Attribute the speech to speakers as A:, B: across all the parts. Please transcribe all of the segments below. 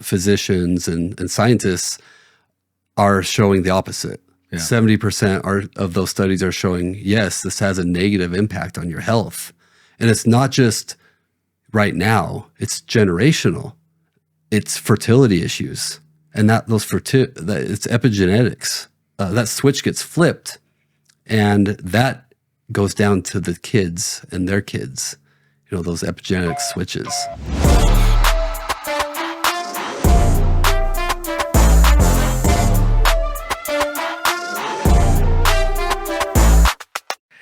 A: physicians and scientists are showing the opposite. Yeah. 70% of those studies are showing, yes, this has a negative impact on your health. And it's not just right now, it's generational. It's fertility issues. And it's epigenetics. That switch gets flipped, and that goes down to the kids and their kids, those epigenetic switches.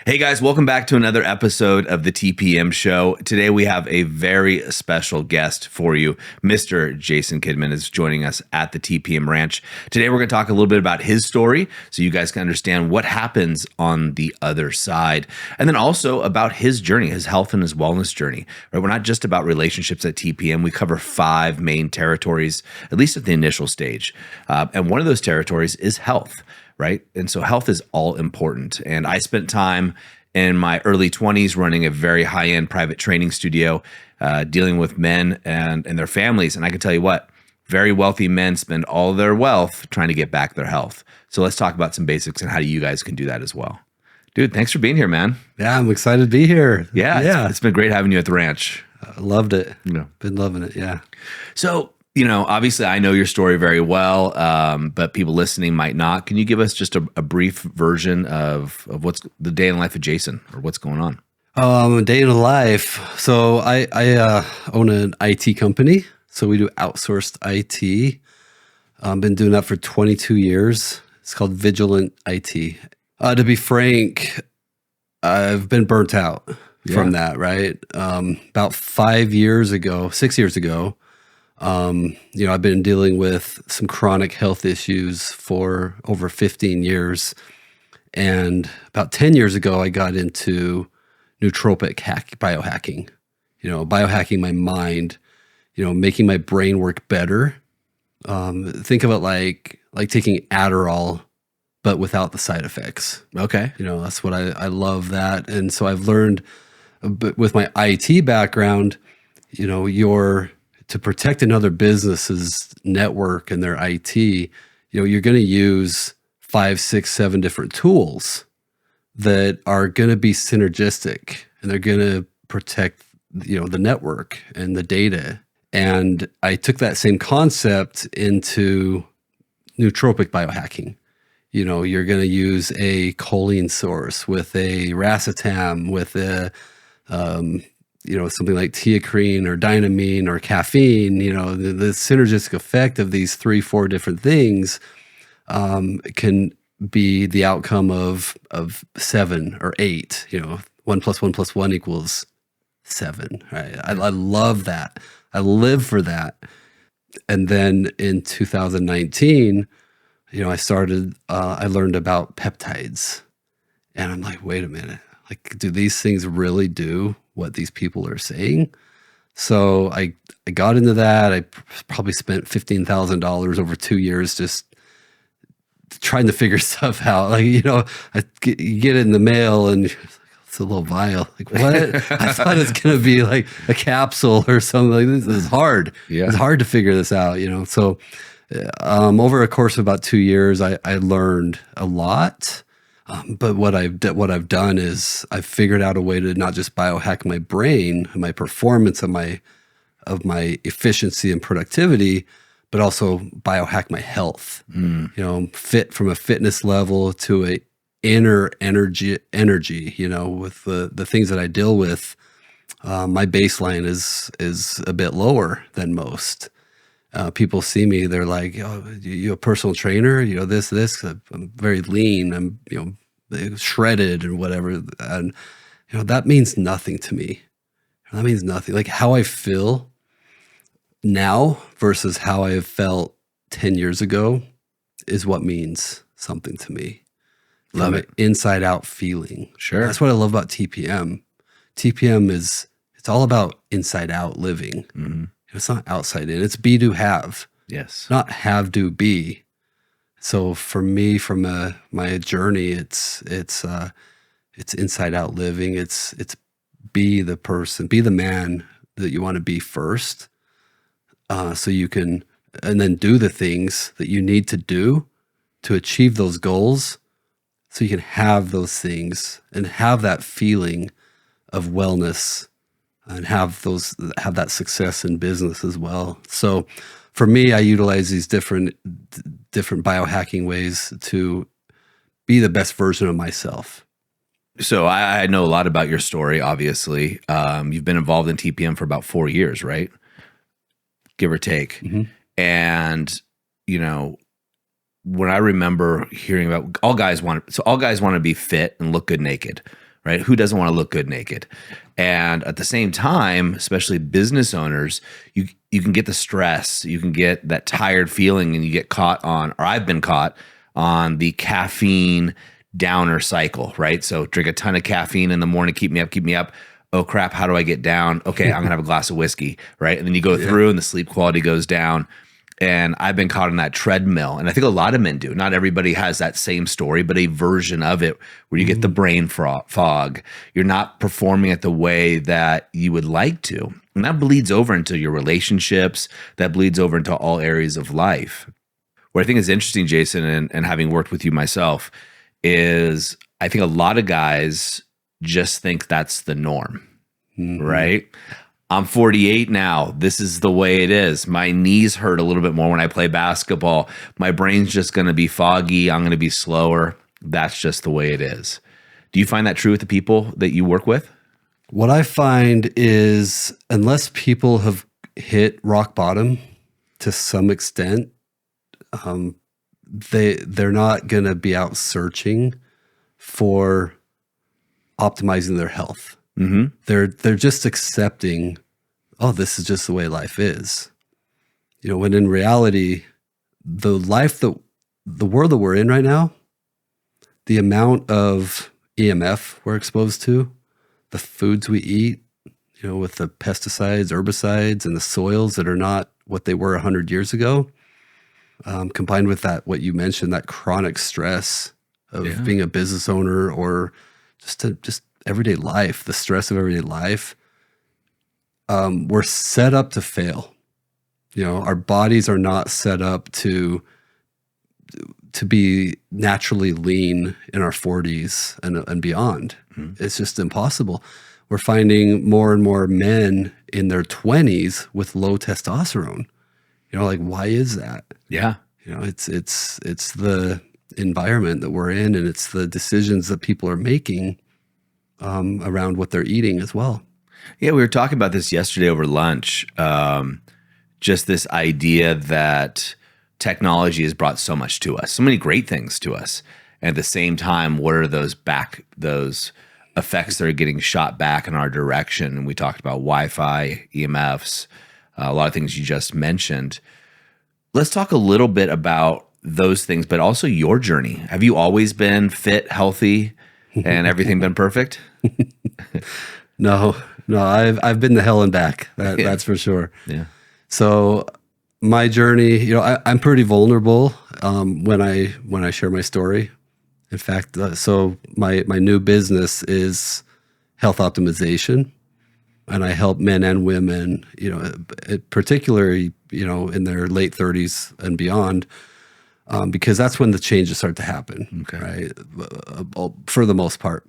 B: Hey guys, welcome back to another episode of the TPM Show. Today we have a very special guest for you. Mr. Jason Kidman is joining us at the TPM Ranch. Today we're going to talk a little bit about his story so you guys can understand what happens on the other side. And then also about his journey, his health and his wellness journey. Right? We're not just about relationships at TPM. We cover 5 main territories, at least at the initial stage. And one of those territories is health. Right. And so health is all important. And I spent time in my early 20s running a very high-end private training studio, dealing with men and their families. And I can tell you what, very wealthy men spend all their wealth trying to get back their health. So let's talk about some basics and how you guys can do that as well. Dude, thanks for being here, man.
A: Yeah, I'm excited to be here.
B: Yeah. It's been great having you at the ranch.
A: I loved it. Been loving it. Yeah.
B: So, obviously I know your story very well, but people listening might not. Can you give us just a brief version of what's the day in the life of Jason, or what's going on?
A: A day in the life. So I own an IT company. So we do outsourced IT. I've been doing that for 22 years. It's called Vigilant IT. To be frank, I've been burnt out from that, right? About 6 years ago, I've been dealing with some chronic health issues for over 15 years. And about 10 years ago, I got into nootropic biohacking, biohacking my mind, making my brain work better. Think of it like taking Adderall, but without the side effects.
B: Okay.
A: That's what I love that. And so I've learned with my IT background, to protect another business's network and their IT, you're going to use 5, 6, 7 different tools that are going to be synergistic, and they're going to protect, the network and the data. And I took that same concept into nootropic biohacking. You're going to use a choline source with a racetam, with a something like teacrine or dynamine or caffeine, the synergistic effect of these 3, 4 different things can be the outcome of 7 or 8, 1 + 1 + 1 = 7. Right? I love that. I live for that. And then in 2019, I learned about peptides, and I'm like, wait a minute, do these things really do what these people are saying? So I got into that. I probably spent $15,000 over 2 years just trying to figure stuff out. You get it in the mail and it's a little vial. What? I thought it's going to be like a capsule or something. This is hard. Yeah. It's hard to figure this out, So over a course of about 2 years, I learned a lot. But what I've done is I've figured out a way to not just biohack my brain and my performance of my efficiency and productivity, but also biohack my health. Fit from a fitness level to a inner energy. With the things that I deal with, my baseline is a bit lower than most. People see me, they're like, "Oh, you a personal trainer? This. I'm very lean. I'm, shredded and whatever." And, that means nothing to me. That means nothing. Like how I feel now versus how I have felt 10 years ago is what means something to me.
B: Love it.
A: Inside out feeling.
B: Sure.
A: That's what I love about TPM. TPM it's all about inside out living. Mm-hmm. It's not outside in. It's be, do, have.
B: Yes.
A: Not have, do, be. So for me, from my journey, it's inside out living. It's be the person, be the man that you want to be first, so you can and then do the things that you need to do to achieve those goals, so you can have those things and have that feeling of wellness and have that success in business as well. So for me, I utilize these different biohacking ways to be the best version of myself.
B: So I know a lot about your story, obviously. You've been involved in TPM for about 4 years, right? Give or take.
A: Mm-hmm.
B: And, you know, when I remember hearing about all guys want to be fit and look good naked, right? Who doesn't want to look good naked? And at the same time, especially business owners, you can get the stress, you can get that tired feeling, and you get caught on, or I've been caught on, the caffeine downer cycle, right? So drink a ton of caffeine in the morning, keep me up. Oh crap, how do I get down? Okay, I'm gonna have a glass of whiskey, right? And then you go through and the sleep quality goes down. And I've been caught on that treadmill. And I think a lot of men do. Not everybody has that same story, but a version of it where you get the brain fog. You're not performing it the way that you would like to. And that bleeds over into your relationships. That bleeds over into all areas of life. What I think is interesting, Jason, and having worked with you myself, is I think a lot of guys just think that's the norm, right? I'm 48 now. This is the way it is. My knees hurt a little bit more when I play basketball. My brain's just going to be foggy. I'm going to be slower. That's just the way it is. Do you find that true with the people that you work with?
A: What I find is, unless people have hit rock bottom to some extent, they're not going to be out searching for optimizing their health.
B: Mm-hmm.
A: They're just accepting, oh, this is just the way life is. You know, when in reality, the world that we're in right now, the amount of EMF we're exposed to, the foods we eat, you know, with the pesticides, herbicides, and the soils that are not what they were 100 years ago, combined with that, what you mentioned, that chronic stress of being a business owner, or just everyday life, the stress of everyday life, we're set up to fail. You know, our bodies are not set up to be naturally lean in our 40s and beyond. Mm-hmm. It's just impossible. We're finding more and more men in their 20s with low testosterone. You know, like, why is that?
B: Yeah.
A: You know, it's the environment that we're in, and it's the decisions that people are making around what they're eating as well.
B: Yeah, we were talking about this yesterday over lunch. Just this idea that technology has brought so much to us, so many great things to us. And at the same time, what are those effects that are getting shot back in our direction? And we talked about Wi-Fi, EMFs, a lot of things you just mentioned. Let's talk a little bit about those things, but also your journey. Have you always been fit, healthy, and everything been perfect?
A: No, I've been to hell and back. That's for sure.
B: Yeah.
A: So my journey, you know, I'm pretty vulnerable when I share my story. In fact, so my new business is health optimization, and I help men and women, you know, particularly, you know, in their late 30s and beyond, because that's when the changes start to happen, right? For the most part.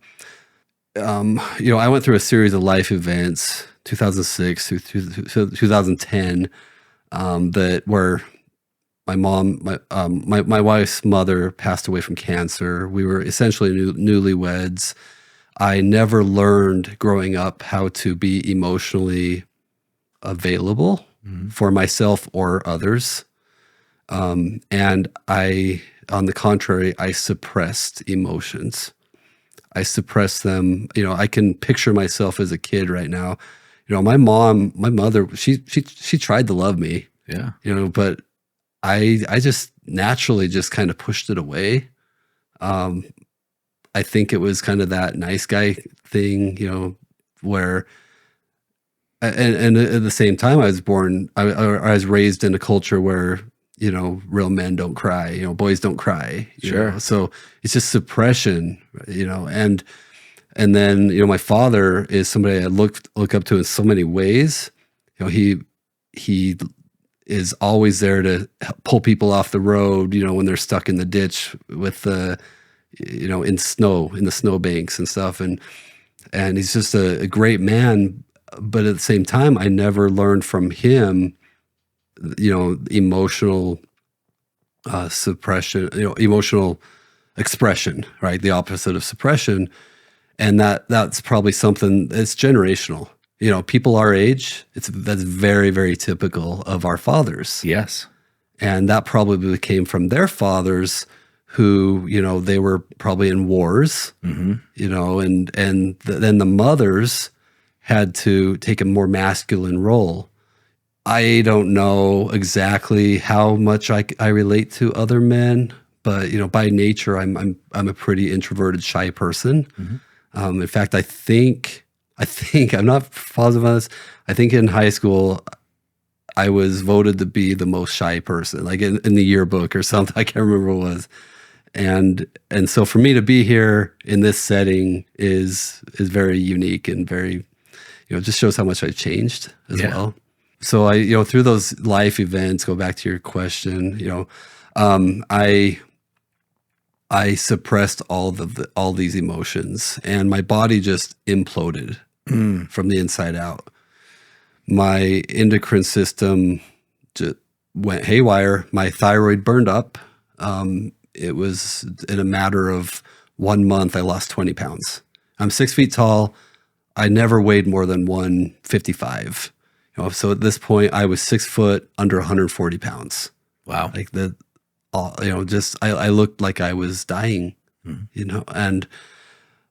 A: You know, I went through a series of life events, 2006 through 2010, that where my mom, my wife's mother passed away from cancer. We were essentially newlyweds. I never learned growing up how to be emotionally available for myself or others. And on the contrary, I suppressed emotions. I suppress them. You know, I can picture myself as a kid right now. You know, my mother, she tried to love me.
B: Yeah.
A: You know, but I just naturally just kind of pushed it away. I think it was kind of that nice guy thing, you know, where, and at the same time, I was raised in a culture where, you know, real men don't cry, you know, boys don't cry.
B: Sure.
A: Know? So it's just suppression, you know, and then, you know, my father is somebody I look up to in so many ways. You know, he is always there to pull people off the road, when they're stuck in the ditch with the, in the snowbanks and stuff. And he's just a great man. But at the same time, I never learned from him, emotional suppression, emotional expression, right? The opposite of suppression. And that's probably something that's generational. People our age, that's very, very typical of our fathers.
B: Yes.
A: And that probably came from their fathers who, they were probably in wars, and then the mothers had to take a more masculine role. I don't know exactly how much I relate to other men, but by nature, I'm a pretty introverted, shy person. In fact, I think I'm not positive on this. I think in high school, I was voted to be the most shy person, like in the yearbook or something. I can't remember what it was. And so for me to be here in this setting is very unique and very, just shows how much I've changed as well. So I, through those life events, go back to your question, I suppressed all these emotions, and my body just imploded from the inside out. My endocrine system just went haywire. My thyroid burned up. It was in a matter of 1 month, I lost 20 pounds. I'm 6 feet tall. I never weighed more than 155. So at this point, I was 6 foot, under 140 pounds.
B: Wow.
A: Like I looked like I was dying, and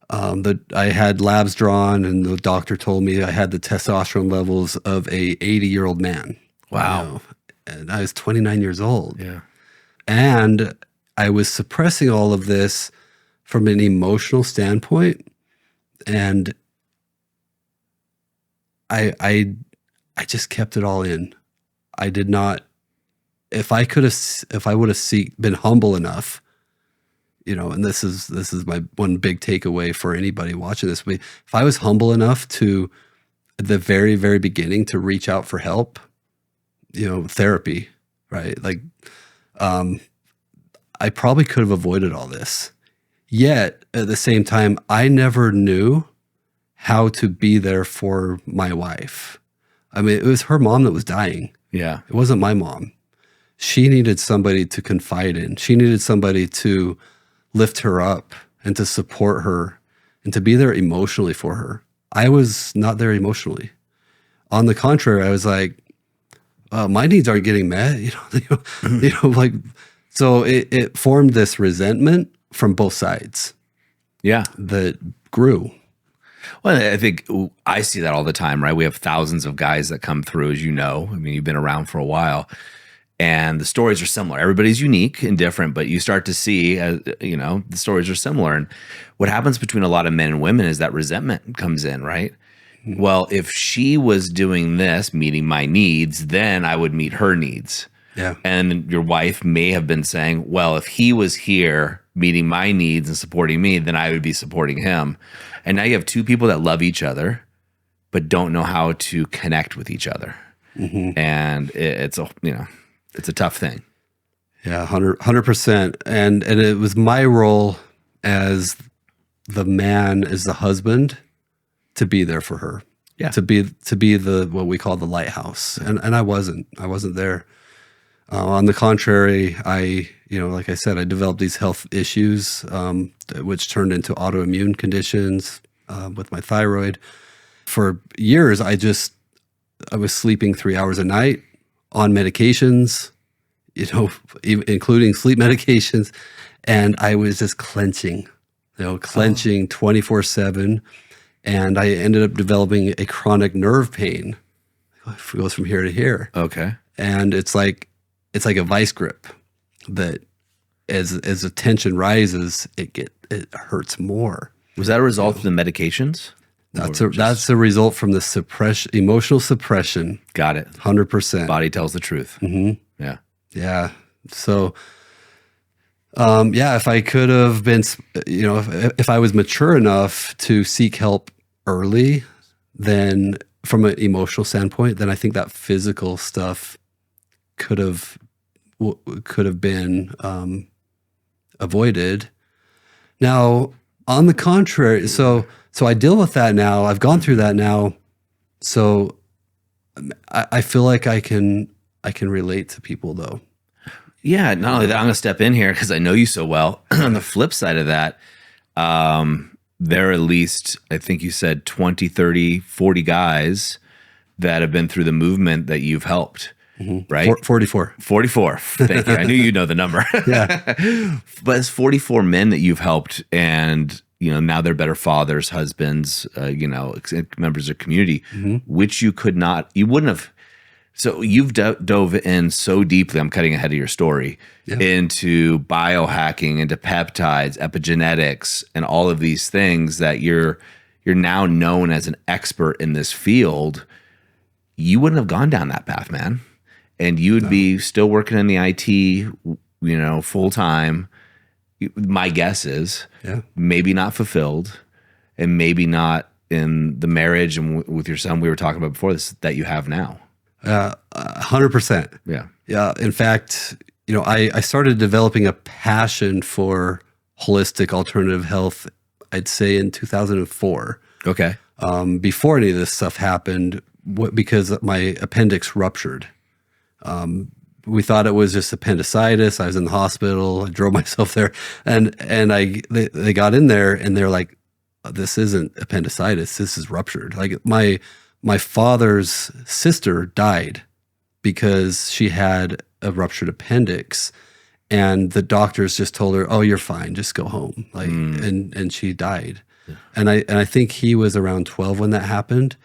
A: I had labs drawn, and the doctor told me I had the testosterone levels of a 80-year-old man.
B: Wow.
A: And I was 29 years old.
B: Yeah.
A: And I was suppressing all of this from an emotional standpoint. And I just kept it all in. I did not, if I would have been humble enough, and this is my one big takeaway for anybody watching this. If I was humble enough to, at the very, very beginning, to reach out for help, therapy, right? Like, I probably could have avoided all this. Yet at the same time, I never knew how to be there for my wife. I mean, it was her mom that was dying.
B: Yeah.
A: It wasn't my mom. She needed somebody to confide in. She needed somebody to lift her up and to support her and to be there emotionally for her. I was not there emotionally. On the contrary, I was like, my needs aren't getting met. Like, so it formed this resentment from both sides.
B: Yeah.
A: That grew.
B: Well, I think I see that all the time, right? We have thousands of guys that come through, as you know. I mean, you've been around for a while, and the stories are similar. Everybody's unique and different, but you start to see, the stories are similar. And what happens between a lot of men and women is that resentment comes in, right? Mm-hmm. Well, if she was doing this, meeting my needs, then I would meet her needs.
A: Yeah.
B: And your wife may have been saying, well, if he was here meeting my needs and supporting me, then I would be supporting him. And now you have two people that love each other, but don't know how to connect with each other. Mm-hmm. And it's a tough thing.
A: Yeah, 100%. And it was my role as the man, as the husband, to be there for her.
B: Yeah.
A: To be the, what we call the lighthouse. And I wasn't there. On the contrary, like I said, I developed these health issues, which turned into autoimmune conditions with my thyroid. For years, I was sleeping 3 hours a night on medications, including sleep medications. And I was just clenching 24/7. And I ended up developing a chronic nerve pain. It goes from here to here.
B: Okay.
A: And it's like a vice grip that as the tension rises, it hurts more.
B: Was that a result of the medications?
A: That's a result from the emotional suppression.
B: Got it.
A: 100%.
B: Body tells the truth.
A: Mm-hmm.
B: Yeah.
A: Yeah. So, if I could have been, if I was mature enough to seek help early, then from an emotional standpoint, then I think that physical stuff could have been avoided. Now, on the contrary, so I deal with that now. I've gone through that now, so I feel like I can relate to people though.
B: Yeah, not only that, I'm going to step in here because I know you so well. On the flip side of that, there are at least, I think you said 20, 30, 40 guys that have been through the movement that you've helped, right?
A: 44.
B: 44. Thank you. I knew you know the number.
A: Yeah.
B: But it's 44 men that you've helped, and now they're better fathers, husbands, members of community, which you wouldn't have. So you've dove in so deeply, I'm cutting ahead of your story, into biohacking, into peptides, epigenetics, and all of these things that you're now known as an expert in this field. You wouldn't have gone down that path, man. And you would be still working in the IT, full time. My guess is maybe not fulfilled, and maybe not in the marriage and with your son we were talking about before this that you have now.
A: 100%.
B: Yeah.
A: Yeah. In fact, I started developing a passion for holistic alternative health, I'd say in 2004.
B: Okay.
A: Before any of this stuff happened, because my appendix ruptured. We thought it was just appendicitis. I was in the hospital. I drove myself there, and they got in there and they're like, "This isn't appendicitis. This is ruptured." Like my father's sister died because she had a ruptured appendix, and the doctors just told her, "Oh, you're fine. Just go home." And she died. Yeah. And I think he was around 12 when that happened,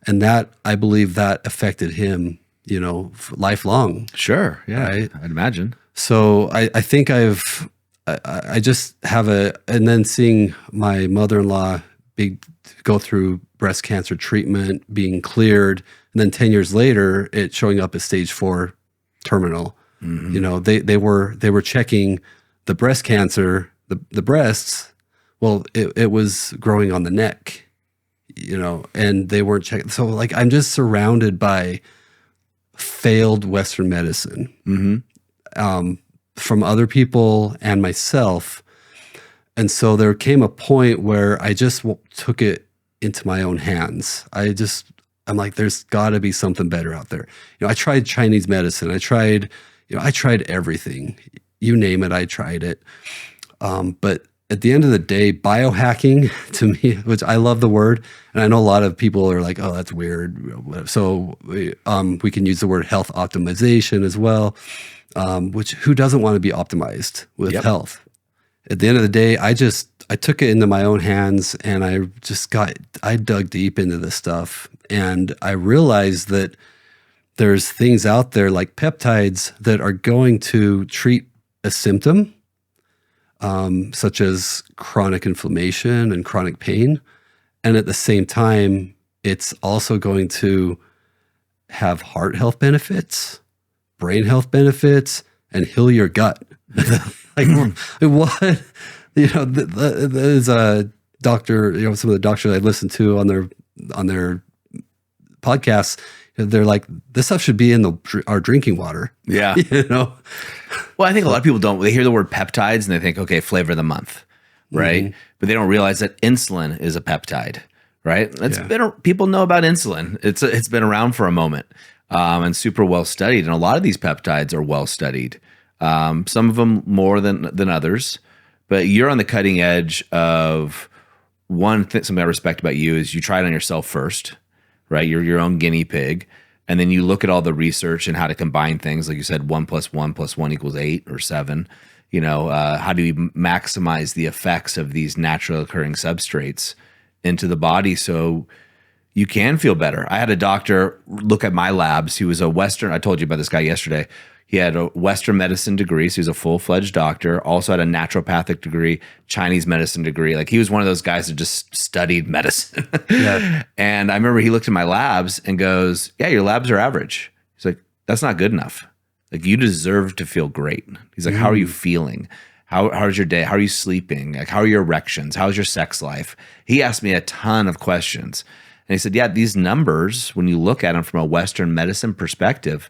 A: and that I believe that affected him, lifelong.
B: Sure. Yeah.
A: Right?
B: I'd imagine.
A: So I think I just have and then seeing my mother-in-law go through breast cancer treatment, being cleared, and then 10 years later, it showing up as stage 4 terminal. They were checking the breast cancer, the breasts. Well, it was growing on the neck, and they weren't checking. So I'm just surrounded by failed Western medicine from other people and myself. And so there came a point where I just took it into my own hands. I'm like, there's got to be something better out there. I tried Chinese medicine. I tried everything. You name it, I tried it. But at the end of the day, biohacking to me, which I love the word, and I know a lot of people are like, "Oh, that's weird." So we can use the word health optimization as well. Which who doesn't want to be optimized with health? At the end of the day, I took it into my own hands, and I dug deep into this stuff, and I realized that there's things out there like peptides that are going to treat a symptom, such as chronic inflammation and chronic pain. And at the same time, it's also going to have heart health benefits, brain health benefits, and heal your gut. What? There's a doctor, some of the doctors I listen to on their podcasts, they're like, this stuff should be in our drinking water.
B: Yeah. Well, I think a lot of people they hear the word peptides and they think, okay, flavor of the month, right? But they don't realize that insulin is a peptide, right? People know about insulin. It's been around for a moment and super well studied. And a lot of these peptides are well studied. Some of them more than others, but you're on the cutting edge of something I respect about you is you try it on yourself first, right? You're your own guinea pig. And then you look at all the research and how to combine things. Like you said, 1 + 1 + 1 = 8 or 7. How do you maximize the effects of these naturally occurring substrates into the body so you can feel better? I had a doctor look at my labs. He was I told you about this guy yesterday. He had a Western medicine degree, so he was a full-fledged doctor. Also had a naturopathic degree, Chinese medicine degree. Like he was one of those guys that just studied medicine. Yeah. And I remember he looked at my labs and goes, "Yeah, your labs are average." He's like, "That's not good enough. Like you deserve to feel great." He's like, "How are you feeling? How's your day? How are you sleeping? Like how are your erections? How's your sex life?" He asked me a ton of questions. And he said, "Yeah, these numbers, when you look at them from a Western medicine perspective,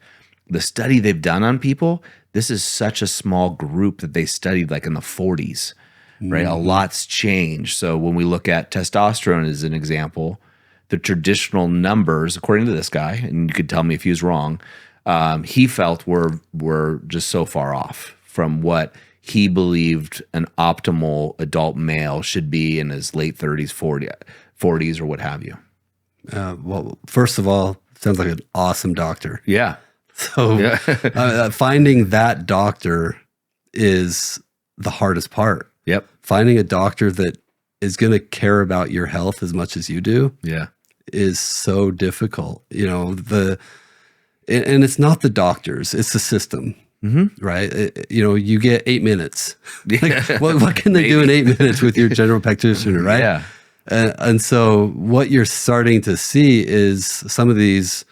B: the study they've done on people, this is such a small group that they studied like in the 40s, right? A lot's changed. So when we look at testosterone as an example, the traditional numbers, according to this guy, and you could tell me if he was wrong, he felt were just so far off from what he believed an optimal adult male should be in his late 30s, 40s, or what have you.
A: Well, first of all, sounds like an awesome doctor.
B: Yeah.
A: So finding that doctor is the hardest part.
B: Yep.
A: Finding a doctor that is going to care about your health as much as you do is so difficult. You know, and it's not the doctors, it's the system. Right? You know, you get 8 minutes. Like, what can they do in 8 minutes with your general practitioner, right?
B: Yeah.
A: And so what you're starting to see is some of these,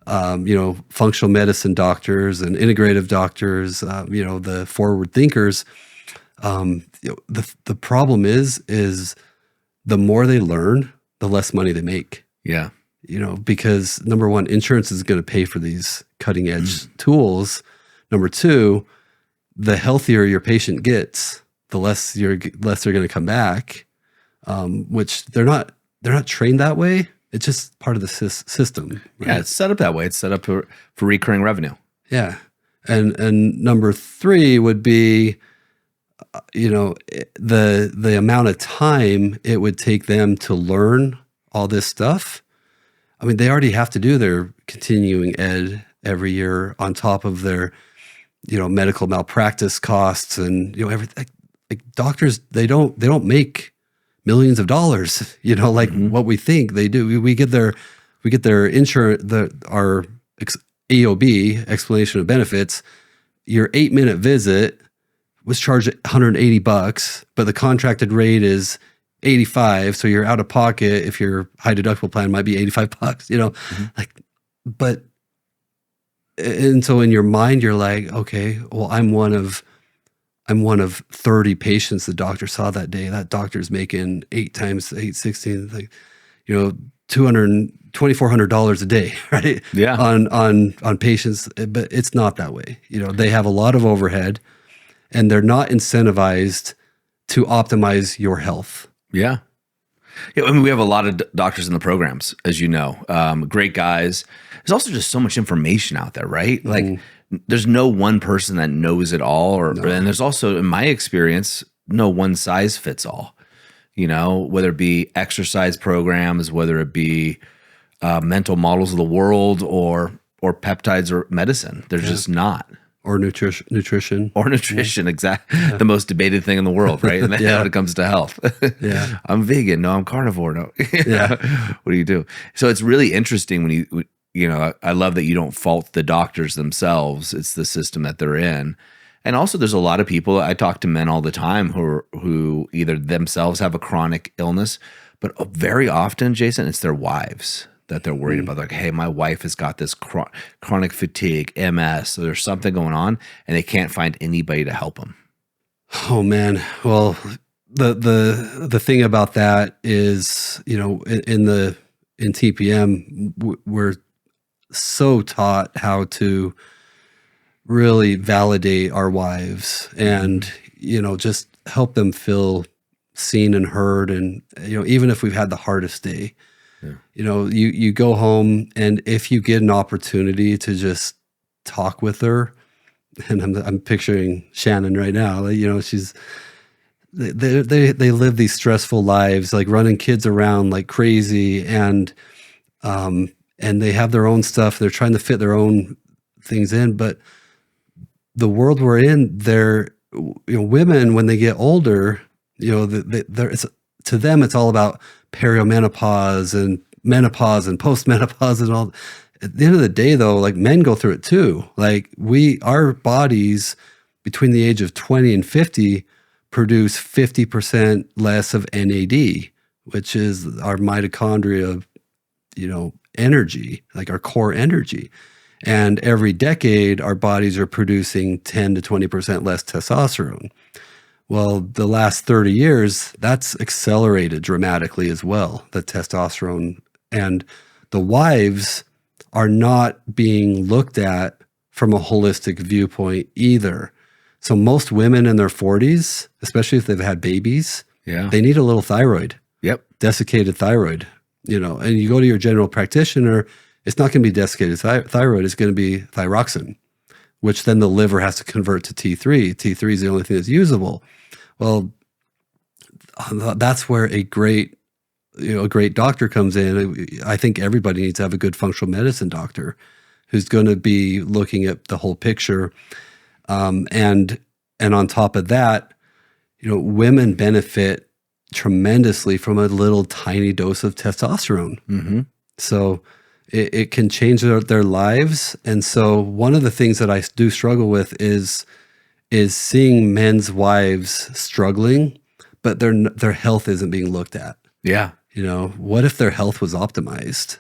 A: you know, functional medicine doctors and integrative doctors, you know, the forward thinkers. You know, the problem is the more they learn, the less money they make.
B: Yeah.
A: You know, because number one, insurance is going to pay for these cutting edge tools. Number two, the healthier your patient gets, the less they're going to come back, which they're not trained that way. It's just part of the system. Right?
B: Yeah, it's set up that way. It's set up for recurring revenue.
A: Yeah. And number three would be, you know, the amount of time it would take them to learn all this stuff. I mean, they already have to do their continuing ed every year on top of their, you know, medical malpractice costs and, you know, everything. Like doctors, they don't make millions of dollars, you know, like what we think they do. We get their insurance, our EOB, explanation of benefits. Your 8-minute visit was charged $180, but the contracted rate is $85. So you're out of pocket if your high deductible plan might be $85, you know, like, but, and so in your mind, you're like, okay, well, I'm one of 30 patients the doctor saw that day. That doctor's making 8 times 8, 16, like, you know, $2,400 a day, right?
B: Yeah.
A: On patients, but it's not that way. You know, they have a lot of overhead, and they're not incentivized to optimize your health.
B: Yeah. Yeah, I mean, we have a lot of doctors in the programs, as you know, great guys. There's also just so much information out there, right? Like, there's no one person that knows it all, and there's also, in my experience, no one size fits all. You know, whether it be exercise programs, whether it be mental models of the world, or peptides or medicine. There's just not.
A: Or nutrition.
B: Or nutrition, exactly. Yeah. The most debated thing in the world, right? And then when it comes to health.
A: Yeah.
B: I'm vegan. No, I'm carnivore. No. What do you do? So it's really interesting when you know, I love that you don't fault the doctors themselves. It's the system that they're in. And also there's a lot of people, I talk to men all the time who either themselves have a chronic illness, but very often, Jason, it's their wives that they're worried about. Like, hey, my wife has got this chronic fatigue, MS, so there's something going on, and they can't find anybody to help them.
A: Oh man. Well, the thing about that is, you know, in TPM, we're so taught how to really validate our wives and, you know, just help them feel seen and heard. And, you know, even if we've had the hardest day, you know, you go home, and if you get an opportunity to just talk with her, and I'm picturing Shannon right now, you know, they live these stressful lives, like running kids around like crazy, and they have their own stuff. They're trying to fit their own things in, but the world we're in, you know, women, when they get older, you know, to them, it's all about perimenopause and menopause and postmenopause and all. At the end of the day, though, like, men go through it too. Like, our bodies between the age of 20 and 50 produce 50% less of NAD, which is our mitochondria, you know, energy, like our core energy. And every decade, our bodies are producing 10 to 20% less testosterone. Well, the last 30 years, that's accelerated dramatically as well, the testosterone. And the wives are not being looked at from a holistic viewpoint either. So most women in their 40s, especially if they've had babies, they need a little thyroid.
B: Yep.
A: Desiccated thyroid, and you go to your general practitioner, it's not going to be desiccated thyroid, it's going to be thyroxine, which then the liver has to convert to T3. T3 is the only thing that's usable. Well, that's where a great doctor comes in. I think everybody needs to have a good functional medicine doctor who's going to be looking at the whole picture. And on top of that, women benefit tremendously from a little tiny dose of testosterone. Mm-hmm. So it can change their lives. And so one of the things that I do struggle with is seeing men's wives struggling, but their health isn't being looked at.
B: Yeah.
A: What if their health was optimized?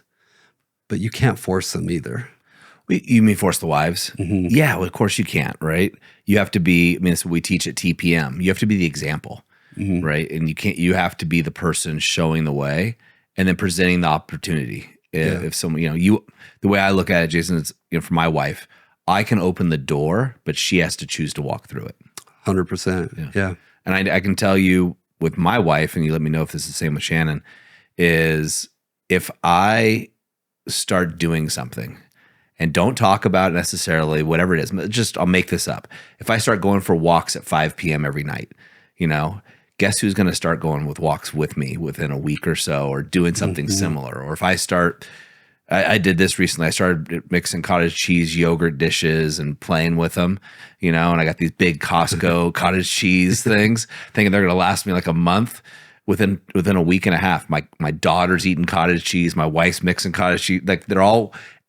A: But you can't force them either.
B: You mean force the wives?
A: Mm-hmm.
B: Yeah, well, of course you can't, right? You have to be, it's what we teach at TPM. You have to be the example, mm-hmm. right? And you have to be the person showing the way and then presenting the opportunity. If someone, the way I look at it, Jason, is, for my wife, I can open the door, but she has to choose to walk through it.
A: 100%. Yeah.
B: And I can tell you with my wife, and you let me know if this is the same with Shannon, is if I start doing something, and don't talk about it necessarily, whatever it is, I'll make this up. If I start going for walks at 5 p.m. every night, guess who's going to start going with walks with me within a week or so, or doing something mm-hmm. similar? Or if I start, I did this recently. I started mixing cottage cheese yogurt dishes and playing with them, and I got these big Costco cottage cheese things, thinking they're going to last me like a month. Within a week and a half, my daughter's eating cottage cheese. My wife's mixing cottage cheese. Like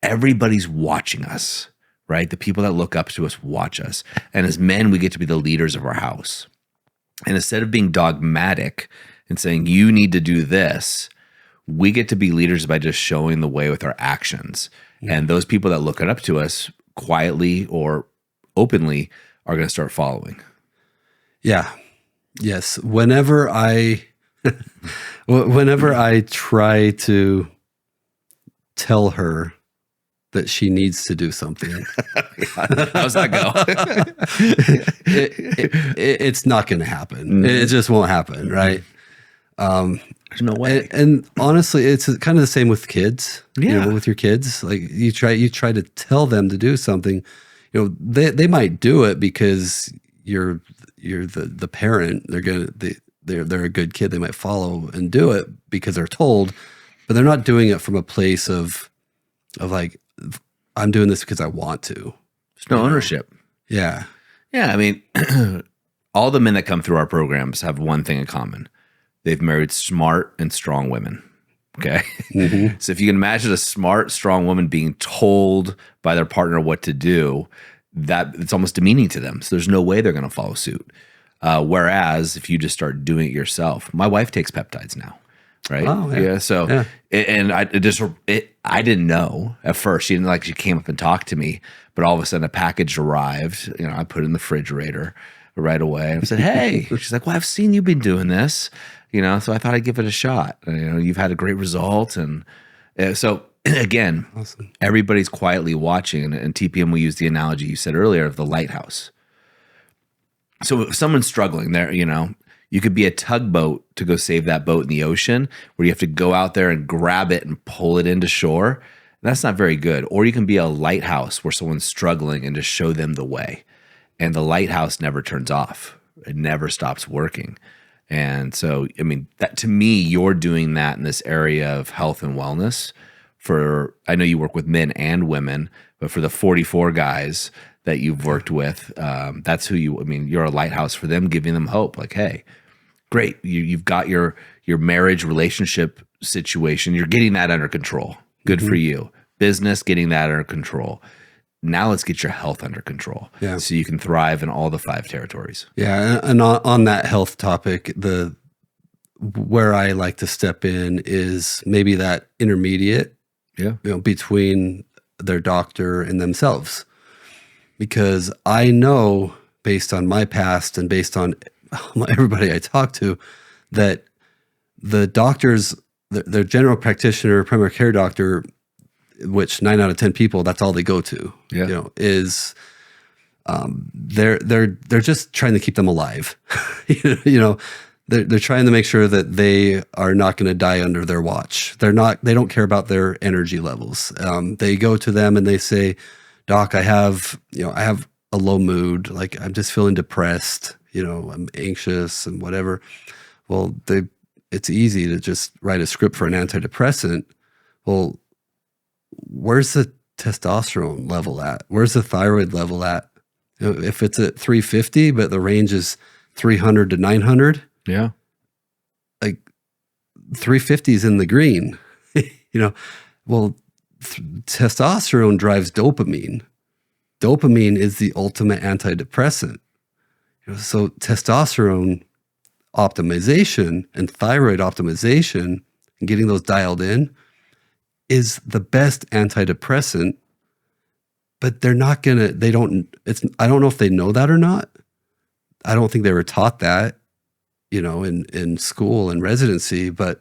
B: everybody's watching us, right? The people that look up to us watch us. And as men, we get to be the leaders of our house. And instead of being dogmatic and saying, you need to do this, we get to be leaders by just showing the way with our actions. Mm-hmm. And those people that look up to us quietly or openly are going to start following.
A: Yeah. Yes. Whenever I try to tell her that she needs to do something.
B: How's that go?
A: It's not going to happen. Mm-hmm. It just won't happen, right?
B: There's no way.
A: And honestly, it's kind of the same with kids.
B: Yeah,
A: with your kids, like you try to tell them to do something. They might do it because you're the parent. They're a good kid. They might follow and do it because they're told, but they're not doing it from a place of like, I'm doing this because I want to.
B: There's no ownership.
A: Yeah.
B: Yeah. I mean, all the men that come through our programs have one thing in common. They've married smart and strong women. Okay. Mm-hmm. So if you can imagine a smart, strong woman being told by their partner what to do, that it's almost demeaning to them. So there's no way they're going to follow suit. Whereas if you just start doing it yourself, my wife takes peptides now. Right.
A: Oh, yeah.
B: So, yeah. And I didn't know at first. She came up and talked to me, but all of a sudden a package arrived. I put it in the refrigerator right away. And I said, "Hey," she's like, "Well, I've seen you've been doing this, so I thought I'd give it a shot. You've had a great result." And so again, awesome. Everybody's quietly watching. And TPM, we use the analogy you said earlier of the lighthouse. So if someone's struggling there, you could be a tugboat to go save that boat in the ocean where you have to go out there and grab it and pull it into shore. That's not very good. Or you can be a lighthouse where someone's struggling and just show them the way. And the lighthouse never turns off. It never stops working. And so, that to me, you're doing that in this area of health and wellness. I know you work with men and women, but for the 44 guys that you've worked with, that's who you're a lighthouse for them, giving them hope. Like, hey, great, you've got your marriage relationship situation. You're getting that under control. Good mm-hmm. for you. Business, getting that under control. Now let's get your health under control.
A: Yeah.
B: So you can thrive in all the 5 territories.
A: Yeah. And on that health topic, where I like to step in is maybe that intermediate, between their doctor and themselves. Because I know, based on my past and based on everybody I talk to, that the doctors, their general practitioner, primary care doctor, which 9 out of 10 people, that's all they go to.
B: Yeah.
A: You know, is they're just trying to keep them alive. You know, they're trying to make sure that they are not going to die under their watch. They don't care about their energy levels. They go to them and they say, "Doc, I have a low mood. Like I'm just feeling depressed. You know, I'm anxious and whatever." Well, it's easy to just write a script for an antidepressant. Well, where's the testosterone level at? Where's the thyroid level at? You know, if it's at 350, but the range is 300 to 900,
B: Yeah.
A: like 350 is in the green. You know, well, testosterone drives dopamine. Dopamine is the ultimate antidepressant. You know, so testosterone optimization and thyroid optimization and getting those dialed in is the best antidepressant, but I don't know if they know that or not. I don't think they were taught that, you know, in school and residency, but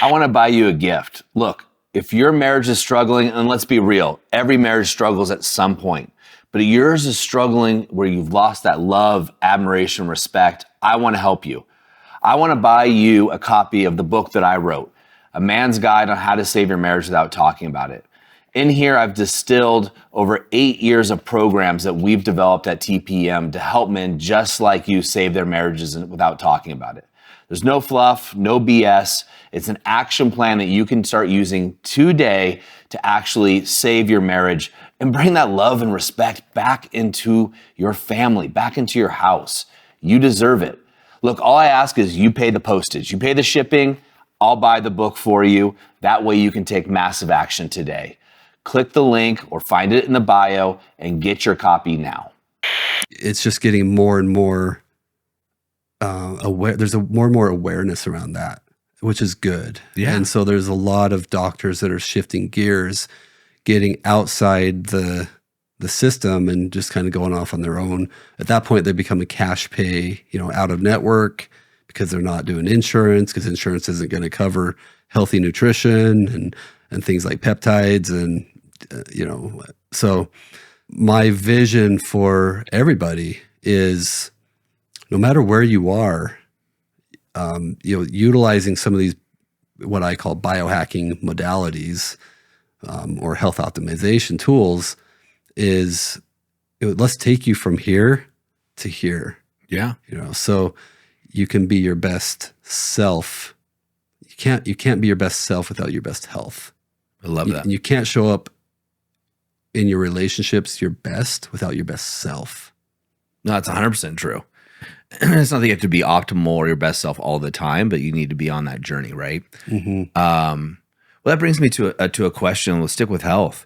C: I want to buy you a gift. Look, if your marriage is struggling, and let's be real, every marriage struggles at some point, but yours is struggling where you've lost that love, admiration, respect, I want to help you. I want to buy you a copy of the book that I wrote, A Man's Guide on How to Save Your Marriage Without Talking About It. In here, I've distilled over 8 years of programs that we've developed at TPM to help men just like you save their marriages without talking about it. There's no fluff, no BS. It's an action plan that you can start using today to actually save your marriage and bring that love and respect back into your family, back into your house. You deserve it. Look, all I ask is you pay the postage, you pay the shipping, I'll buy the book for you. That way you can take massive action today. Click the link or find it in the bio and get your copy now.
A: it's just getting more and more aware. There's more and more awareness around that, which is good.
B: Yeah.
A: And so there's a lot of doctors that are shifting gears, getting outside the system and just kind of going off on their own. At that point, they become a cash pay, out of network, because they're not doing insurance, because insurance isn't going to cover healthy nutrition and things like peptides. And, so my vision for everybody is, no matter where you are, utilizing some of these, what I call biohacking modalities, or health optimization tools, is let's take you from here to here.
B: Yeah.
A: So you can be your best self. You can't be your best self without your best health.
B: I love that.
A: You can't show up in your relationships your best without your best self.
B: No, that's 100% true. It's not that you have to be optimal or your best self all the time, but you need to be on that journey, right?
A: Mm-hmm.
B: Well, that brings me to a question. Let's stick with health.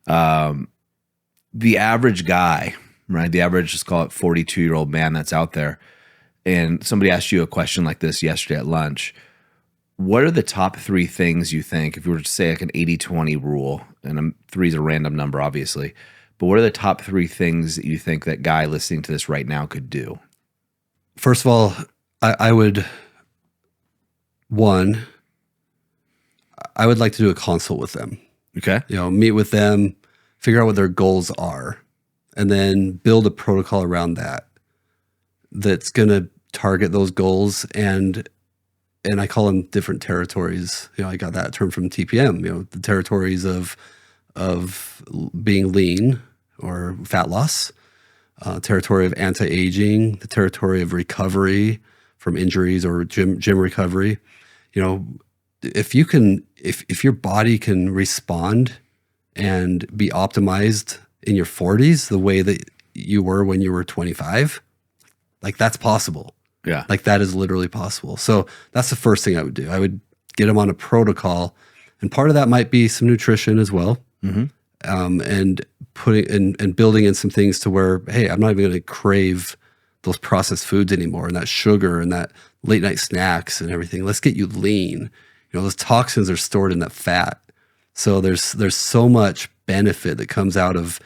B: The average guy, right? The average, just call it 42-year-old man that's out there. And somebody asked you a question like this yesterday at lunch. What are the top 3 things you think, if you were to say like an 80-20 rule, and 3 is a random number, obviously, but what are the top 3 things that you think that guy listening to this right now could do?
A: First of all, I would like to do a consult with them.
B: Okay.
A: Meet with them, figure out what their goals are, and then build a protocol around that that's going to target those goals. And I call them different territories. I got that term from TPM, the territories of being lean or fat loss, territory of anti-aging, the territory of recovery from injuries or gym recovery. If your body can respond and be optimized in your 40s the way that you were when you were 25, like that's possible.
B: Yeah.
A: Like that is literally possible. So that's the first thing I would do. I would get them on a protocol, and part of that might be some nutrition as well.
B: Mm-hmm.
A: And putting and building in some things to where, hey, I'm not even going to crave those processed foods anymore, and that sugar and that late night snacks and everything. Let's get you lean. Those toxins are stored in that fat. So there's so much benefit that comes out of,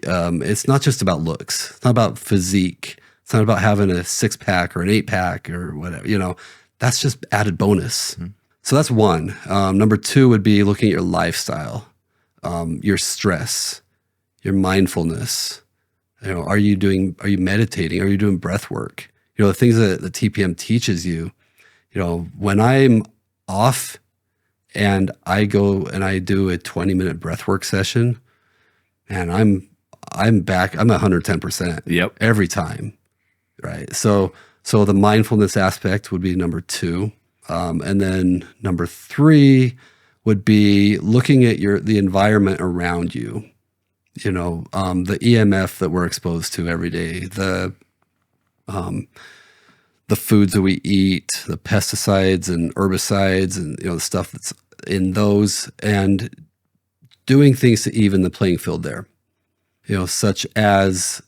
A: it's not just about looks. It's not about physique. It's not about having a 6-pack or an 8-pack or whatever, that's just added bonus. Mm-hmm. So that's one. Number 2 would be looking at your lifestyle. your stress, your mindfulness. Are you meditating? Are you doing breath work? The things that the TPM teaches you, when I'm off and I go and I do a 20-minute breath work session, and I'm back, I'm 110%.
B: Yep.
A: Every time. Right. So the mindfulness aspect would be number 2. And then number 3 would be looking at the environment around you. The EMF that we're exposed to every day, the foods that we eat, the pesticides and herbicides, and the stuff that's in those, and doing things to even the playing field there. Such as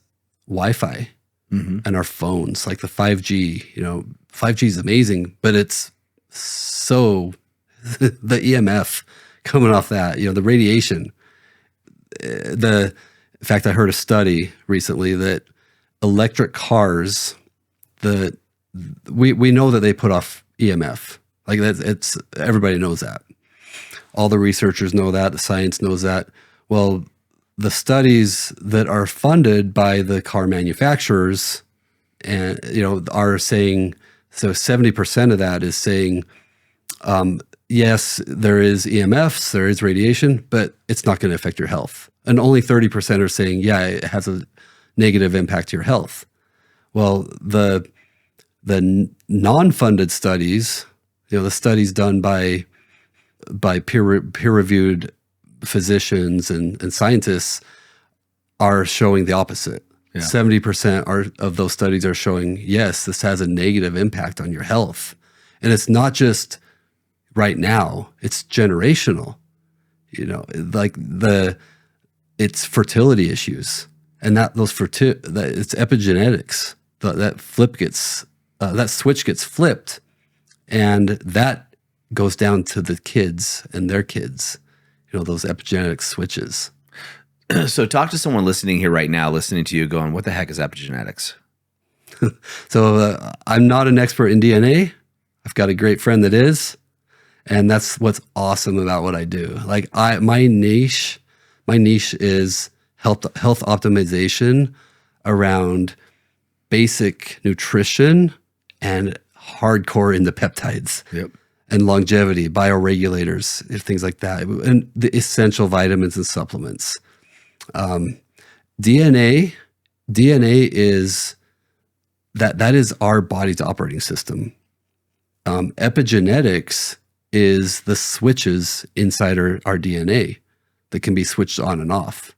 A: Wi-Fi and our phones, like the 5G. 5G is amazing, but it's so the EMF coming off that, the radiation. In fact, I heard a study recently that electric cars, we know that they put off EMF. Like it's everybody knows that. All the researchers know that. The science knows that. Well, the studies that are funded by the car manufacturers, and are saying, so 70% of that is saying, yes, there is EMFs, there is radiation, but it's not going to affect your health. And only 30% are saying, yeah, it has a negative impact to your health. Well, the non-funded studies, the studies done by peer-reviewed physicians and scientists are showing the opposite. Yeah. 70% of those studies are showing, yes, this has a negative impact on your health. And it's not just right now, it's generational. It's fertility issues. And it's epigenetics. That switch gets flipped, and that goes down to the kids and their kids, those epigenetic switches.
B: So talk to someone listening here right now, listening to you going, what the heck is epigenetics?
A: So I'm not an expert in DNA. I've got a great friend that is, and that's what's awesome about what I do. Like my niche is health optimization around basic nutrition and hardcore into peptides.
B: Yep.
A: And longevity, bioregulators, things like that, and the essential vitamins and supplements. DNA is that is our body's operating system. Epigenetics is the switches inside our DNA that can be switched on and off.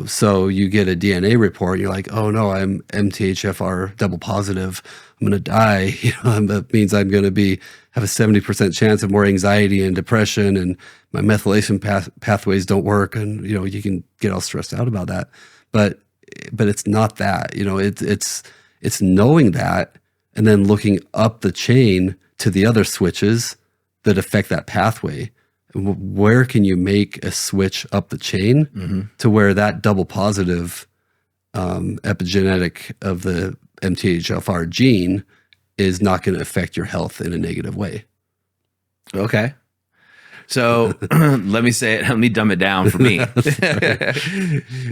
A: So you get a DNA report, you're like, oh no, I'm MTHFR double positive. I'm going to die. That means I'm going to have a 70% chance of more anxiety and depression, and my methylation pathways don't work. And, you can get all stressed out about that, but it's not that, it's knowing that, and then looking up the chain to the other switches that affect that pathway. Where can you make a switch up the chain to where that double positive epigenetic of the MTHFR gene is not going to affect your health in a negative way?
B: Okay. So let me dumb it down for me.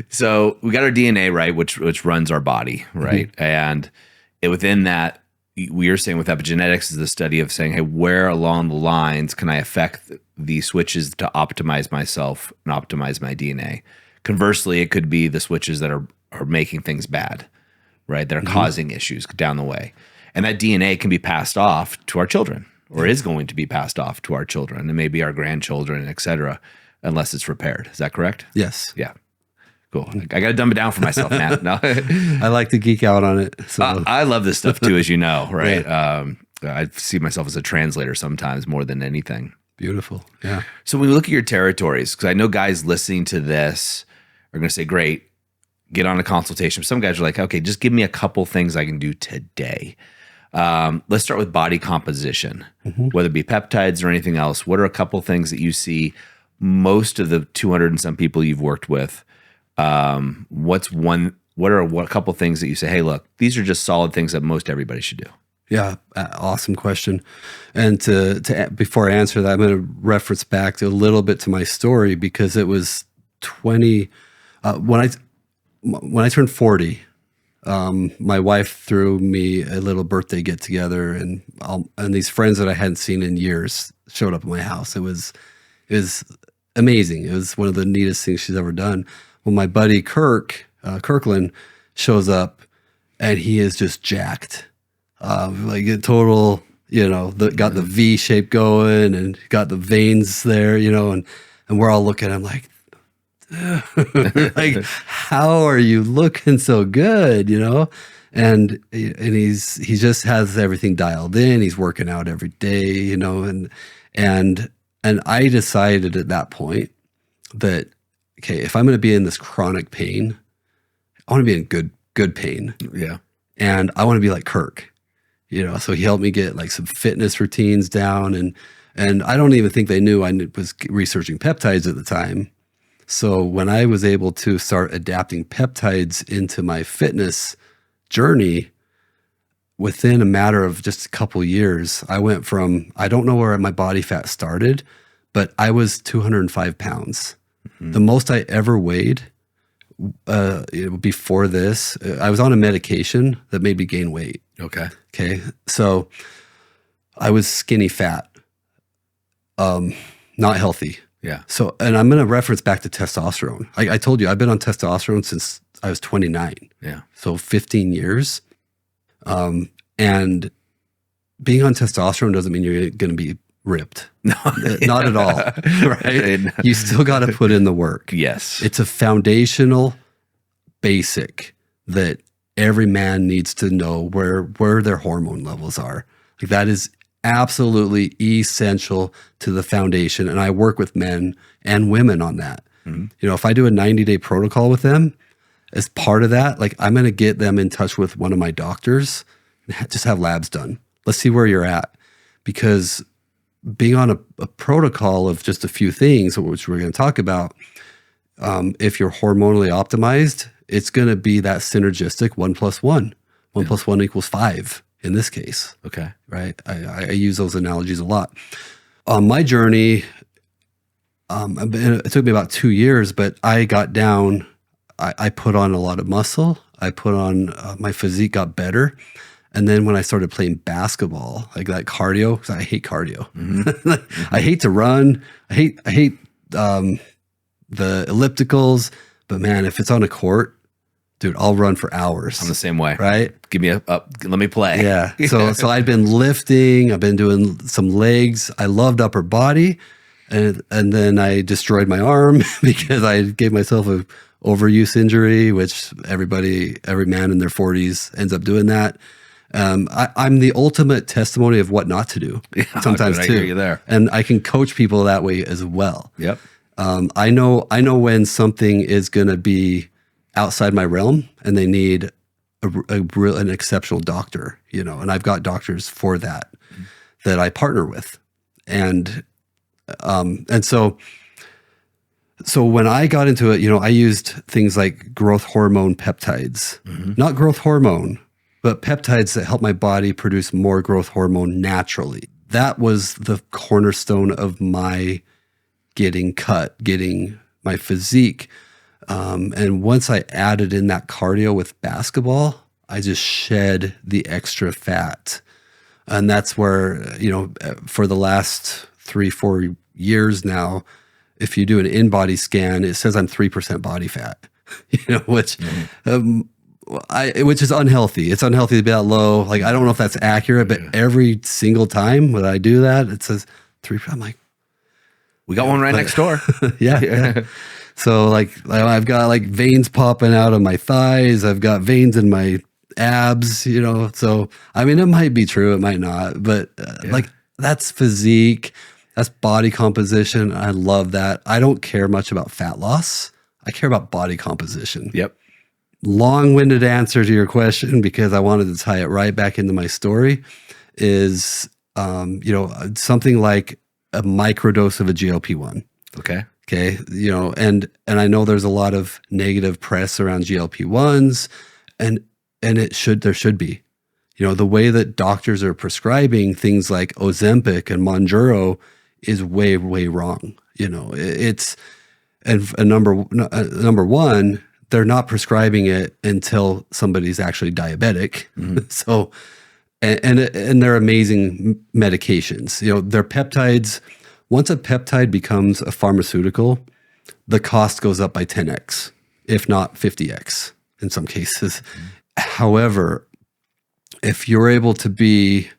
B: So we got our DNA, right, which runs our body, right? And within that, we are saying with epigenetics is the study of saying, hey, where along the lines can I affect the switches to optimize myself and optimize my DNA? Conversely, it could be the switches that are making things bad, right? That are causing issues down the way. And that DNA can be passed off to our children, or is going to be passed off to our children and maybe our grandchildren, et cetera, unless it's repaired. Is that correct?
A: Yes.
B: Yeah. Cool. I got to dumb it down for myself, man. No.
A: I like to geek out on it. So.
B: I love this stuff too, as you know, right? Yeah. I see myself as a translator sometimes more than anything.
A: Beautiful. Yeah.
B: So when we look at your territories, because I know guys listening to this are going to say, great, get on a consultation. Some guys are like, okay, just give me a couple things I can do today. Let's start with body composition, whether it be peptides or anything else. What are a couple things that you see most of the 200 and some people you've worked with? What are a couple things that you say, hey, look, these are just solid things that most everybody should do?
A: Yeah, awesome question. And before I answer that, I'm going to reference back to a little bit to my story, because it was 20 when I turned 40. My wife threw me a little birthday get together, and these friends that I hadn't seen in years showed up at my house. It was amazing. It was one of the neatest things she's ever done. Well, my buddy Kirkland shows up, and he is just jacked. Like a total, got the V shape going and got the veins there, and we're all looking at him like, like, how are you looking so good, And he just has everything dialed in. He's working out every day, and I decided at that point that, okay, if I'm going to be in this chronic pain, I want to be in good pain.
B: Yeah.
A: And I want to be like Kirk. So he helped me get like some fitness routines down, and I don't even think they knew I was researching peptides at the time. So when I was able to start adapting peptides into my fitness journey, within a matter of just a couple years, I went from, I don't know where my body fat started, but I was 205 pounds. Mm-hmm. The most I ever weighed before this, I was on a medication that made me gain weight. Okay. So I was skinny fat, not healthy.
B: Yeah.
A: So, and I'm going to reference back to testosterone. I told you, I've been on testosterone since I was 29.
B: Yeah.
A: So 15 years. And being on testosterone doesn't mean you're going to be ripped. No, not at all. Right. You still got to put in the work.
B: Yes.
A: It's a foundational basic that every man needs to know where their hormone levels are. Like, that is absolutely essential to the foundation. And I work with men and women on that. Mm-hmm. If I do a 90-day protocol with them, as part of that, like, I'm going to get them in touch with one of my doctors and just have labs done. Let's see where you're at. Because being on a protocol of just a few things, which we're going to talk about, if you're hormonally optimized, it's going to be that synergistic 1 + 1. 1 + 1 = 5 in this case.
B: Okay.
A: Right. I use those analogies a lot. On my journey, it took me about 2 years, but I got down, I put on a lot of muscle. I put on, my physique got better. And then when I started playing basketball, like that cardio, because I hate cardio. Mm-hmm. I hate to run. I hate the ellipticals. But man, if it's on a court, dude, I'll run for hours.
B: I'm the same way.
A: Right?
B: Give me let me play.
A: Yeah. So I've been lifting. I've been doing some legs. I loved upper body. And then I destroyed my arm because I gave myself a overuse injury, which every man in their 40s ends up doing that. I'm the ultimate testimony of what not to do sometimes too. I hear
B: you there.
A: And I can coach people that way as well.
B: Yep.
A: I know when something is going to be outside my realm and they need an exceptional doctor, and I've got doctors for that I partner with. And so when I got into it, I used things like growth hormone peptides, not growth hormone, but peptides that help my body produce more growth hormone naturally. That was the cornerstone of my getting my physique. And once I added in that cardio with basketball, I just shed the extra fat. And that's where, for the last 3-4 years now, if you do an in-body scan, it says I'm 3% body fat, which is unhealthy. It's unhealthy to be that low. Like, I don't know if that's accurate, but every single time when I do that, it says 3%. I'm like,
B: we got one right next door.
A: Yeah. So like I've got like veins popping out of my thighs. I've got veins in my abs, so I mean, it might be true. It might not, but like, that's physique. That's body composition. I love that. I don't care much about fat loss. I care about body composition.
B: Yep.
A: Long-winded answer to your question, because I wanted to tie it right back into my story, is, something like a microdose of a GLP-1.
B: Okay.
A: Okay. And I know there's a lot of negative press around GLP-1s, and there should be, The way that doctors are prescribing things like Ozempic and Mounjaro is way, way wrong. It's number one, they're not prescribing it until somebody's actually diabetic. So, and they're amazing medications. They're peptides. Once a peptide becomes a pharmaceutical, the cost goes up by 10x, if not 50x in some cases. However, if you're able to be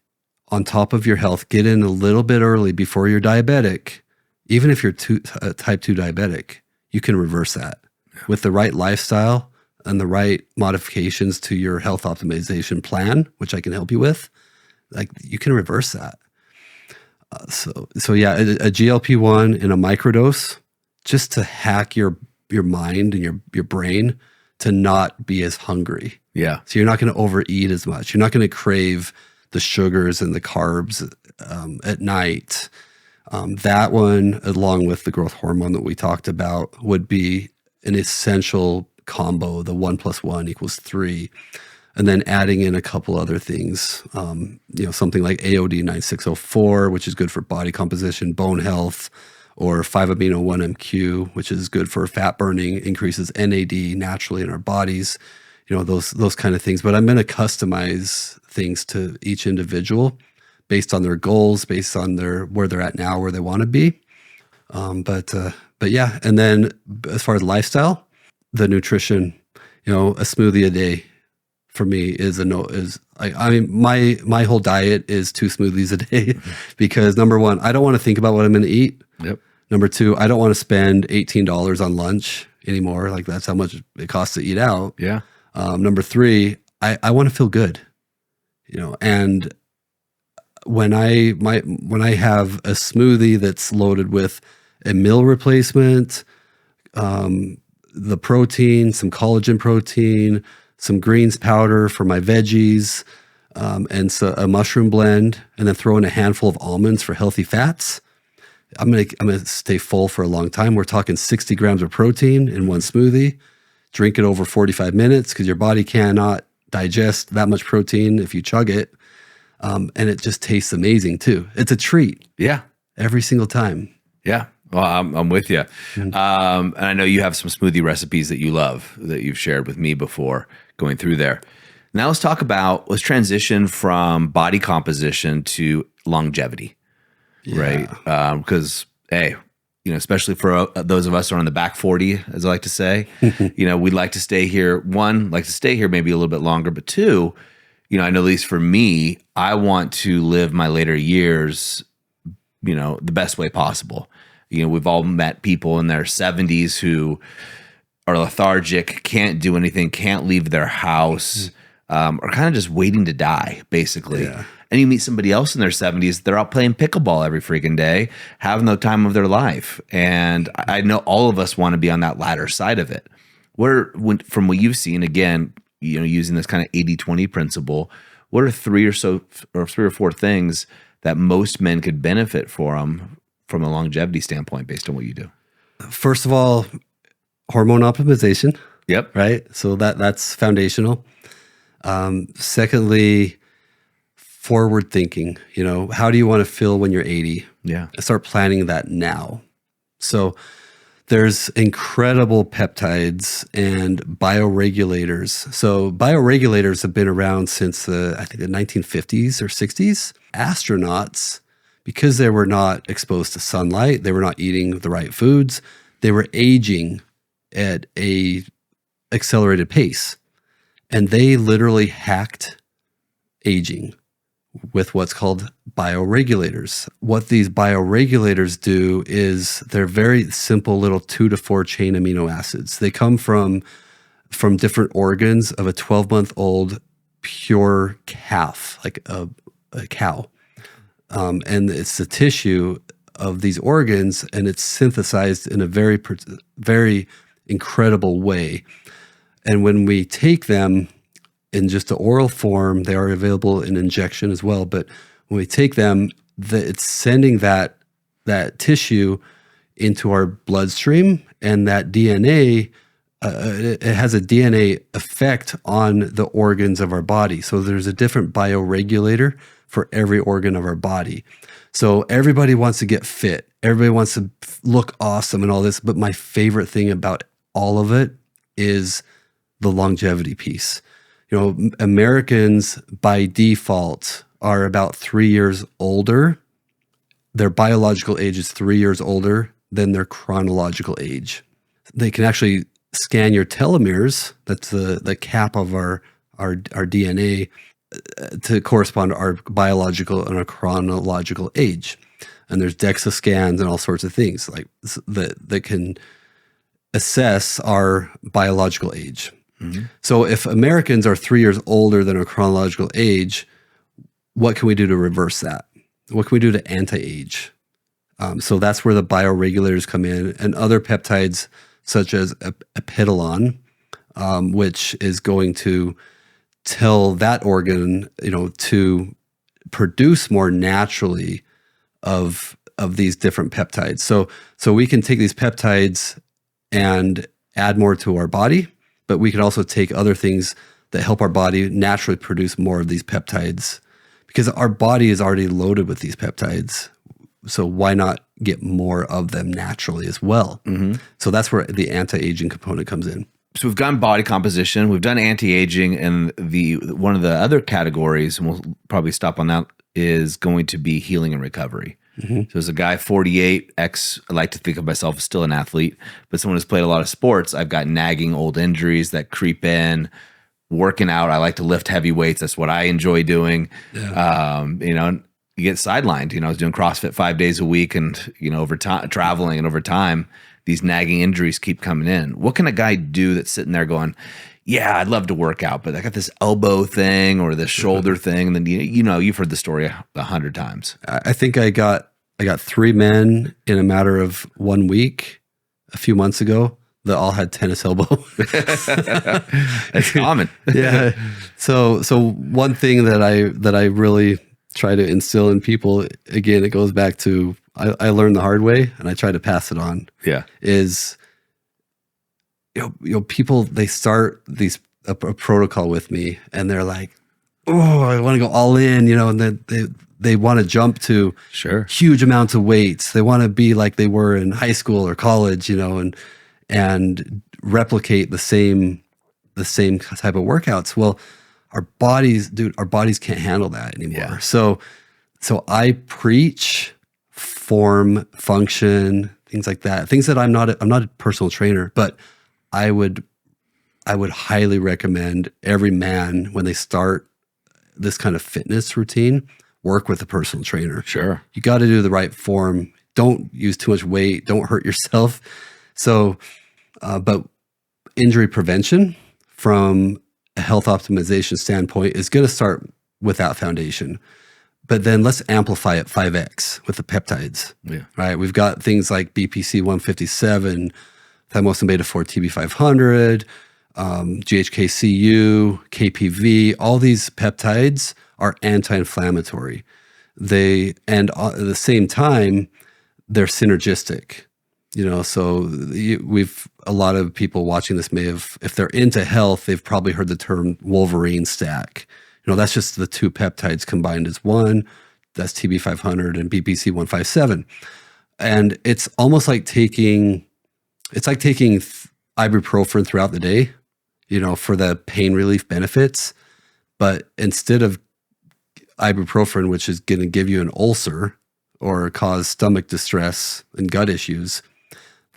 A: on top of your health, get in a little bit early before you're diabetic, even if you're type 2 diabetic, you can reverse that with the right lifestyle and the right modifications to your health optimization plan, which I can help you with. Like, you can reverse that. So yeah, a GLP-1 in a microdose, just to hack your mind and your brain to not be as hungry.
B: Yeah.
A: So you're not going to overeat as much. You're not going to crave the sugars and the carbs at night. That one, along with the growth hormone that we talked about, would be an essential combo. The 1 + 1 = 3. And then adding in a couple other things, something like AOD 9604, which is good for body composition, bone health, or 5-amino-1-MQ, which is good for fat burning, increases NAD naturally in our bodies, those kind of things. But I'm going to customize things to each individual based on their goals, based on where they're at now, where they want to be. But yeah, and then as far as lifestyle, the nutrition, a smoothie a day for me is my whole diet is 2 smoothies a day because number one, I don't want to think about what I'm going to eat.
B: Yep.
A: Number two, I don't want to spend $18 on lunch anymore. Like, that's how much it costs to eat out.
B: Yeah.
A: Number three, I want to feel good, and when I have a smoothie that's loaded with a meal replacement, the protein, some collagen protein, some greens powder for my veggies, and so a mushroom blend, and then throw in a handful of almonds for healthy fats, I'm gonna stay full for a long time. We're talking 60 grams of protein in one smoothie. Drink it over 45 minutes because your body cannot digest that much protein if you chug it. And it just tastes amazing too. It's a treat.
B: Yeah.
A: Every single time.
B: Yeah. Well, I'm with you. And I know you have some smoothie recipes that you love that you've shared with me before going through there. Now let's transition from body composition to longevity, right? Because, hey, especially for those of us who are on the back 40, as I like to say, we'd like to stay here. One, like to stay here maybe a little bit longer, but two, I know at least for me, I want to live my later years, the best way possible. We've all met people in their 70s who are lethargic, can't do anything, can't leave their house, are kind of just waiting to die, basically.
A: Yeah.
B: And you meet somebody else in their 70s, they're out playing pickleball every freaking day, having the time of their life. And I know all of us want to be on that latter side of it. From what you've seen, again, using this kind of 80-20 principle, what are three or four things that most men could benefit from a longevity standpoint based on what you do?
A: First of all, hormone optimization.
B: Yep.
A: Right. So that's foundational. Secondly, forward thinking. How do you want to feel when you're 80?
B: Yeah.
A: Start planning that now. So there's incredible peptides and bioregulators. So bioregulators have been around since I think the 1950s or 60s. Astronauts, because they were not exposed to sunlight, they were not eating the right foods, they were aging at a accelerated pace. And they literally hacked aging with what's called bioregulators. What these bioregulators do is they're very simple little 2 to 4 chain amino acids. They come from different organs of a 12-month-old pure calf, like a cow. And it's the tissue of these organs, and it's synthesized in a very, very incredible way. And when we take them in just the oral form, they are available in injection as well. But when we take them, it's sending that tissue into our bloodstream, and that DNA it has a DNA effect on the organs of our body. So there's a different bioregulator for every organ of our body. So everybody wants to get fit. Everybody wants to look awesome and all this. But my favorite thing about all of it is the longevity piece. You know, Americans by default are about 3 years older. Their biological age is 3 years older than their chronological age. They can actually scan your telomeres, that's the cap of our DNA, to correspond to our biological and our chronological age. And there's DEXA scans and all sorts of things like that can assess our biological age. Mm-hmm. So if Americans are 3 years older than our chronological age, what can we do to reverse that? What can we do to anti-age? So that's where the bioregulators come in, and other peptides such as epigenetics, which is going to tell that organ, to produce more naturally of these different peptides. So we can take these peptides and add more to our body, but we can also take other things that help our body naturally produce more of these peptides, because our body is already loaded with these peptides. So why not get more of them naturally as well? Mm-hmm. So that's where the anti-aging component comes in.
B: So we've done body composition, we've done anti-aging, and one of the other categories, and we'll probably stop on that, is going to be healing and recovery. Mm-hmm. So as a guy 48, I like to think of myself as still an athlete, but someone who's played a lot of sports, I've got nagging old injuries that creep in. Working out, I like to lift heavy weights. That's what I enjoy doing. Yeah. You get sidelined. I was doing CrossFit 5 days a week, and over time, traveling, and over time, these nagging injuries keep coming in. What can a guy do that's sitting there going, "Yeah, I'd love to work out, but I got this elbow thing or this shoulder thing," and then you've heard the story 100 times.
A: I think I got 3 men in a matter of 1 week a few months ago that all had tennis elbow.
B: That's common.
A: Yeah. So one thing that I really try to instill in people, again, it goes back to I learned the hard way and I try to pass it on.
B: Yeah.
A: Is people, they start a protocol with me and they're like, "Oh, I want to go all in," and they want to jump to huge amounts of weights. They want to be like they were in high school or college, and replicate the same type of workouts. Well, our bodies can't handle that anymore. Yeah. So I preach form, function, things like that. Things that I'm not a personal trainer, but I would highly recommend every man, when they start this kind of fitness routine, work with a personal trainer.
B: Sure. You
A: got to do the right form. Don't use too much weight. Don't hurt yourself. So, but injury prevention from a health optimization standpoint is going to start with that foundation. But then let's amplify it 5x with the peptides.
B: Yeah.
A: Right? We've got things like BPC 157, thymosin beta 4 TB500, GHKCU, KPV. All these peptides are anti-inflammatory. And at the same time, they're synergistic. So a lot of people watching this may have, if they're into health, they've probably heard the term Wolverine stack. That's just the 2 peptides combined as one. That's TB500 and BPC 157. And it's almost like taking ibuprofen throughout the day, for the pain relief benefits. But instead of ibuprofen, which is going to give you an ulcer or cause stomach distress and gut issues,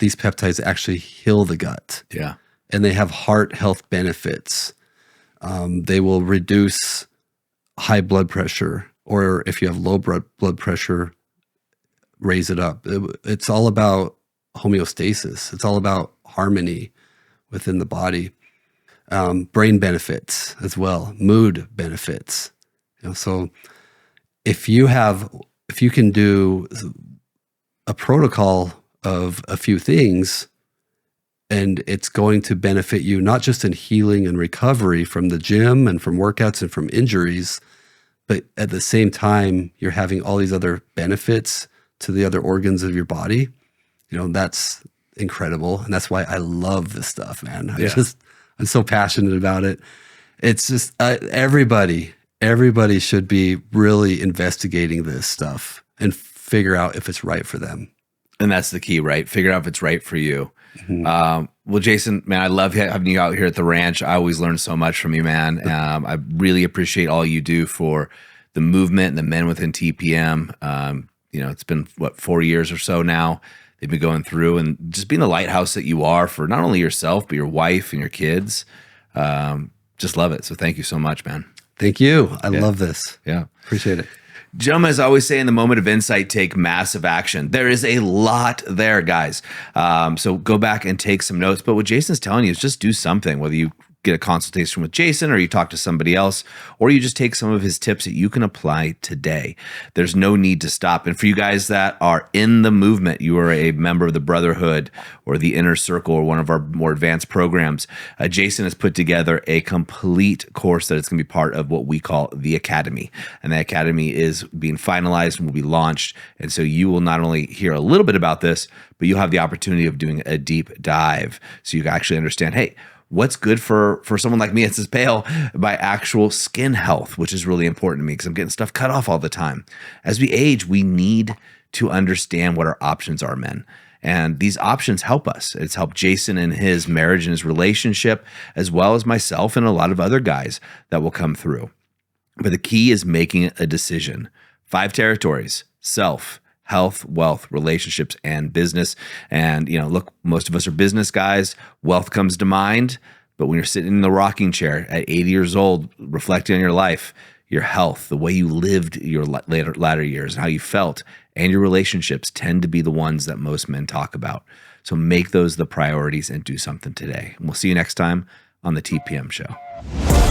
A: these peptides actually heal the gut.
B: Yeah.
A: And they have heart health benefits. They will reduce high blood pressure, or if you have low blood pressure, raise it up. It's all about homeostasis. It's all about harmony within the body. Brain benefits as well, mood benefits. So if you can do a protocol of a few things, and it's going to benefit you not just in healing and recovery from the gym and from workouts and from injuries, but at the same time, you're having all these other benefits to the other organs of your body. That's incredible. And that's why I love this stuff, man.
B: Yeah.
A: I'm so passionate about it. It's just everybody should be really investigating this stuff and figure out if it's right for them.
B: And that's the key, right? Figure out if it's right for you. Well, Jason, man, I love having you out here at the ranch. I always learn so much from you, man. I really appreciate all you do for the movement and the men within TPM. It's been 4 years or so now they've been going through, and just being the lighthouse that you are for not only yourself, but your wife and your kids. Just love it. So thank you so much, man.
A: Thank you. I love this.
B: Yeah.
A: Appreciate it.
B: Gentlemen, as I always say, in the moment of insight, take massive action. There is a lot there, guys. So go back and take some notes. But what Jason's telling you is just do something, whether you get a consultation with Jason or you talk to somebody else, or you just take some of his tips that you can apply today. There's no need to stop. And for you guys that are in the movement, you are a member of the Brotherhood or the Inner Circle or one of our more advanced programs, Jason has put together a complete course that is going to be part of what we call the Academy. And the Academy is being finalized and will be launched. And so you will not only hear a little bit about this, but you'll have the opportunity of doing a deep dive so you can actually understand, hey, what's good for someone like me that's this pale by actual skin health, which is really important to me because I'm getting stuff cut off all the time. As we age, we need to understand what our options are, men. And these options help us. It's helped Jason in his marriage and his relationship, as well as myself and a lot of other guys that will come through. But the key is making a decision. 5 territories: self, health, wealth, relationships, and business. And, look, most of us are business guys. Wealth comes to mind. But when you're sitting in the rocking chair at 80 years old, reflecting on your life, your health, the way you lived your latter years, and how you felt, and your relationships tend to be the ones that most men talk about. So make those the priorities and do something today. And we'll see you next time on the TPM Show.